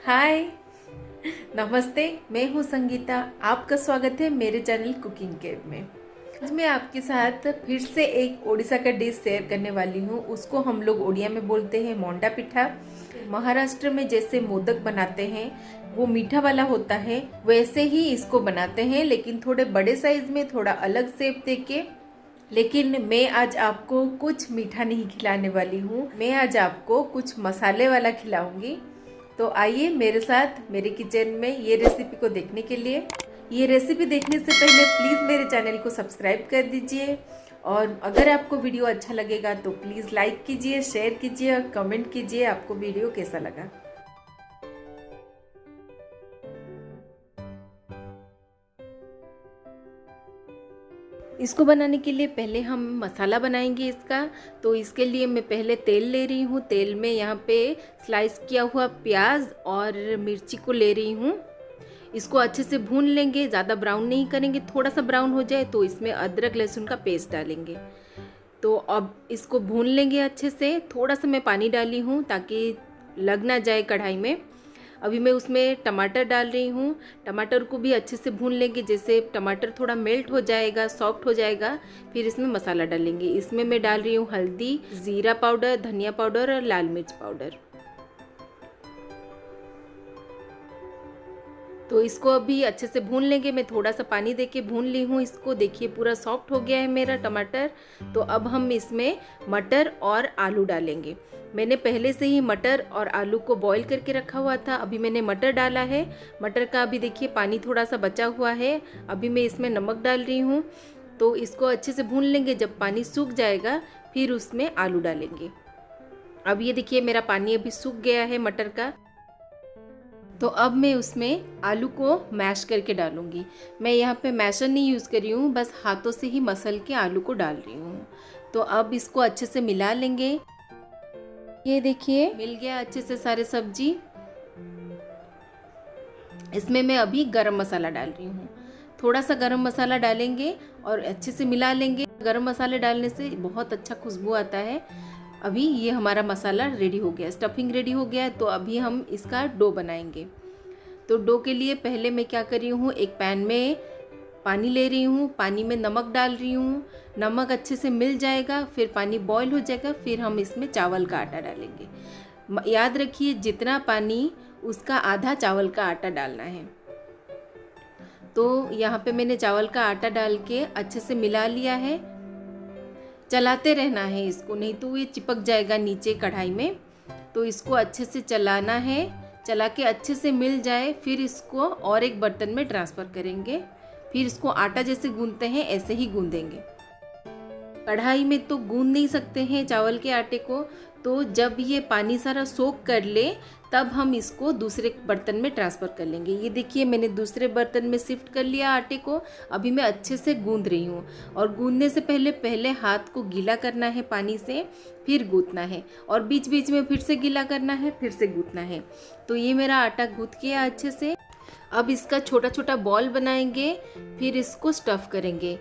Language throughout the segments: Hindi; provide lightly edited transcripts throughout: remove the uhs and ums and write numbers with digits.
हाय, नमस्ते। मैं हूँ संगीता। आपका स्वागत है मेरे चैनल कुकिंग केव में। आज मैं आपके साथ फिर से एक ओडिशा का डिश शेयर करने वाली हूँ। उसको हम लोग ओडिया में बोलते हैं मोंडा पिठा। महाराष्ट्र में जैसे मोदक बनाते हैं वो मीठा वाला होता है, वैसे ही इसको बनाते हैं, लेकिन थोड़े बड़े साइज में, थोड़ा अलग शेप देके। लेकिन मैं आज आपको कुछ मीठा नहीं खिलाने वाली हूँ, मैं आज आपको कुछ मसाले वाला खिलाऊंगी। तो आइए मेरे साथ मेरे किचन में ये रेसिपी को देखने के लिए। ये रेसिपी देखने से पहले प्लीज़ मेरे चैनल को सब्सक्राइब कर दीजिए, और अगर आपको वीडियो अच्छा लगेगा तो प्लीज़ लाइक कीजिए, शेयर कीजिए और कमेंट कीजिए आपको वीडियो कैसा लगा। इसको बनाने के लिए पहले हम मसाला बनाएंगे इसका। तो इसके लिए मैं पहले तेल ले रही हूँ। तेल में यहाँ पे स्लाइस किया हुआ प्याज और मिर्ची को ले रही हूँ। इसको अच्छे से भून लेंगे, ज़्यादा ब्राउन नहीं करेंगे। थोड़ा सा ब्राउन हो जाए तो इसमें अदरक लहसुन का पेस्ट डालेंगे। तो अब इसको भून लेंगे अच्छे से। थोड़ा सा मैं पानी डाली हूँ ताकि लग ना जाए कढ़ाई में। अभी मैं उसमें टमाटर डाल रही हूँ। टमाटर को भी अच्छे से भून लेंगे। जैसे टमाटर थोड़ा मेल्ट हो जाएगा, सॉफ्ट हो जाएगा, फिर इसमें मसाला डालेंगे। इसमें मैं डाल रही हूँ हल्दी, ज़ीरा पाउडर, धनिया पाउडर और लाल मिर्च पाउडर। तो इसको अभी अच्छे से भून लेंगे। मैं थोड़ा सा पानी देके भून ली हूँ इसको। देखिए पूरा सॉफ्ट हो गया है मेरा टमाटर। तो अब हम इसमें मटर और आलू डालेंगे। मैंने पहले से ही मटर और आलू को बॉईल करके रखा हुआ था। अभी मैंने मटर डाला है। मटर का अभी देखिए पानी थोड़ा सा बचा हुआ है। अभी मैं इसमें नमक डाल रही हूँ। तो इसको अच्छे से भून लेंगे। जब पानी सूख जाएगा फिर उसमें आलू डालेंगे। अब ये देखिए मेरा पानी अभी सूख गया है मटर का। तो अब मैं उसमें आलू को मैश करके डालूंगी। मैं यहाँ पे मैशर नहीं यूज़ कर रही हूँ, बस हाथों से ही मसल के आलू को डाल रही हूँ। तो अब इसको अच्छे से मिला लेंगे। ये देखिए मिल गया अच्छे से सारे सब्जी। इसमें मैं अभी गरम मसाला डाल रही हूँ। थोड़ा सा गरम मसाला डालेंगे और अच्छे से मिला लेंगे। गरम मसाले डालने से बहुत अच्छा खुशबू आता है। अभी ये हमारा मसाला रेडी हो गया, स्टफिंग रेडी हो गया है। तो अभी हम इसका डो बनाएंगे। तो डो के लिए पहले मैं क्या कर रही हूँ, एक पैन में पानी ले रही हूँ। पानी में नमक डाल रही हूँ। नमक अच्छे से मिल जाएगा, फिर पानी बॉईल हो जाएगा, फिर हम इसमें चावल का आटा डालेंगे। याद रखिए जितना पानी उसका आधा चावल का आटा डालना है। तो यहाँ पे मैंने चावल का आटा डाल के अच्छे से मिला लिया है। चलाते रहना है इसको, नहीं तो ये चिपक जाएगा नीचे कढ़ाई में। तो इसको अच्छे से चलाना है। चला के अच्छे से मिल जाए फिर इसको और एक बर्तन में ट्रांसफ़र करेंगे। फिर इसको आटा जैसे गूंदते हैं ऐसे ही गूंदेंगे। कढ़ाई में तो गूंद नहीं सकते हैं चावल के आटे को। तो जब ये पानी सारा सोख कर ले तब हम इसको दूसरे बर्तन में ट्रांसफ़र कर लेंगे। ये देखिए मैंने दूसरे बर्तन में शिफ्ट कर लिया आटे को। अभी मैं अच्छे से गूंद रही हूँ। और गूंदने से पहले हाथ को गीला करना है पानी से, फिर गूंथना है। और बीच बीच में फिर से गीला करना है, फिर से गूंथना है। तो ये मेरा आटा गूंथ गया अच्छे से। अब इसका छोटा छोटा बॉल बनाएंगे, फिर इसको स्टफ़ करेंगे।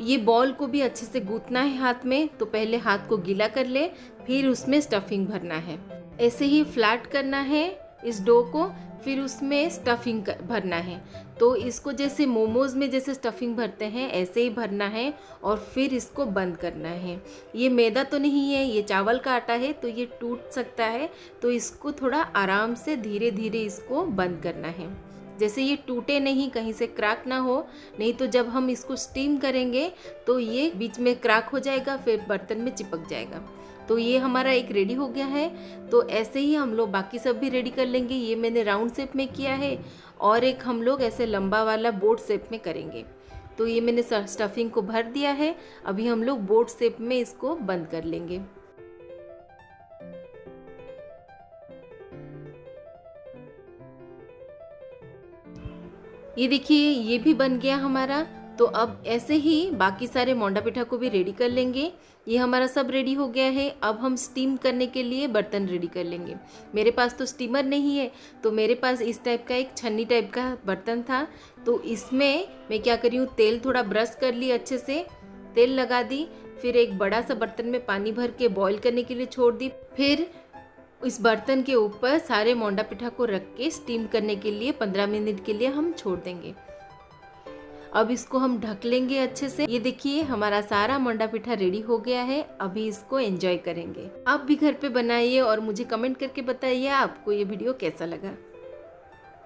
ये बॉल को भी अच्छे से गूंथना है हाथ में। तो पहले हाथ को गीला कर ले, फिर उसमें स्टफिंग भरना है। ऐसे ही फ्लैट करना है इस डो को, फिर उसमें स्टफिंग भरना है। तो इसको जैसे मोमोज में जैसे स्टफिंग भरते हैं ऐसे ही भरना है, और फिर इसको बंद करना है। ये मैदा तो नहीं है, ये चावल का आटा है, तो ये टूट सकता है। तो इसको थोड़ा आराम से धीरे धीरे इसको बंद करना है, जैसे ये टूटे नहीं, कहीं से क्रैक ना हो। नहीं तो जब हम इसको स्टीम करेंगे तो ये बीच में क्रैक हो जाएगा, फिर बर्तन में चिपक जाएगा। तो ये हमारा एक रेडी हो गया है। तो ऐसे ही हम लोग बाकी सब भी रेडी कर लेंगे। ये मैंने राउंड शेप में किया है, और एक हम लोग ऐसे लंबा वाला बोट शेप में करेंगे। तो ये मैंने स्टफिंग को भर दिया है। अभी हम लोग बोट शेप में इसको बंद कर लेंगे। ये देखिए ये भी बन गया हमारा। तो अब ऐसे ही बाकी सारे मोंडा पिठा को भी रेडी कर लेंगे। ये हमारा सब रेडी हो गया है। अब हम स्टीम करने के लिए बर्तन रेडी कर लेंगे। मेरे पास तो स्टीमर नहीं है, तो मेरे पास इस टाइप का एक छन्नी टाइप का बर्तन था। तो इसमें मैं क्या करी हूँ, तेल थोड़ा ब्रश कर ली, अच्छे से तेल लगा दी। फिर एक बड़ा सा बर्तन में पानी भर के बॉईल करने के लिए छोड़ दी। फिर इस बर्तन के ऊपर सारे मोंडा पिठा को रख के स्टीम करने के लिए 15 मिनट के लिए हम छोड़ देंगे। अब इसको हम ढक लेंगे अच्छे से। ये देखिए हमारा सारा मोंडा पिठा रेडी हो गया है। अभी इसको एंजॉय करेंगे। आप भी घर पे बनाइए और मुझे कमेंट करके बताइए आपको ये वीडियो कैसा लगा।